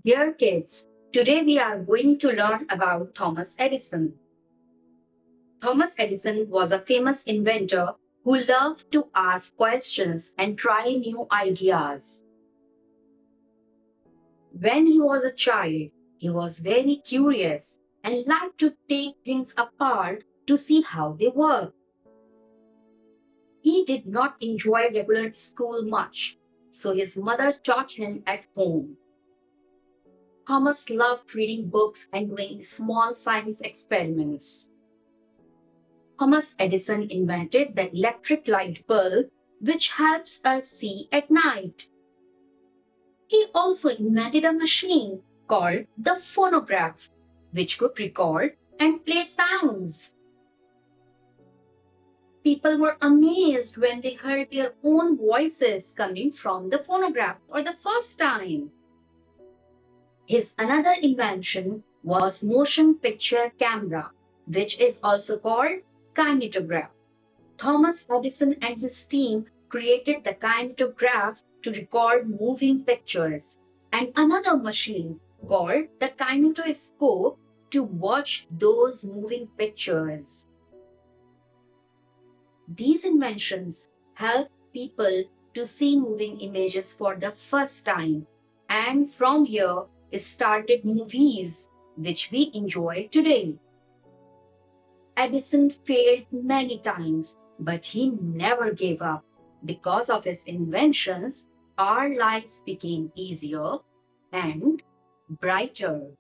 Dear kids, today we are going to learn about Thomas Edison. Thomas Edison was a famous inventor who loved to ask questions and try new ideas. When he was a child, he was very curious and liked to take things apart to see how they work. He did not enjoy regular school much, so his mother taught him at home. Thomas loved reading books and doing small science experiments. Thomas Edison invented the electric light bulb, which helps us see at night. He also invented a machine called the phonograph, which could record and play sounds. People were amazed when they heard their own voices coming from the phonograph for the first time. His another invention was motion picture camera, which is also called kinetograph. Thomas Edison and his team created the kinetograph to record moving pictures, and another machine called the kinetoscope to watch those moving pictures. These inventions help people to see moving images for the first time, and from here started movies, which we enjoy today. Edison failed many times, but he never gave up. Because of his inventions, our lives became easier and brighter.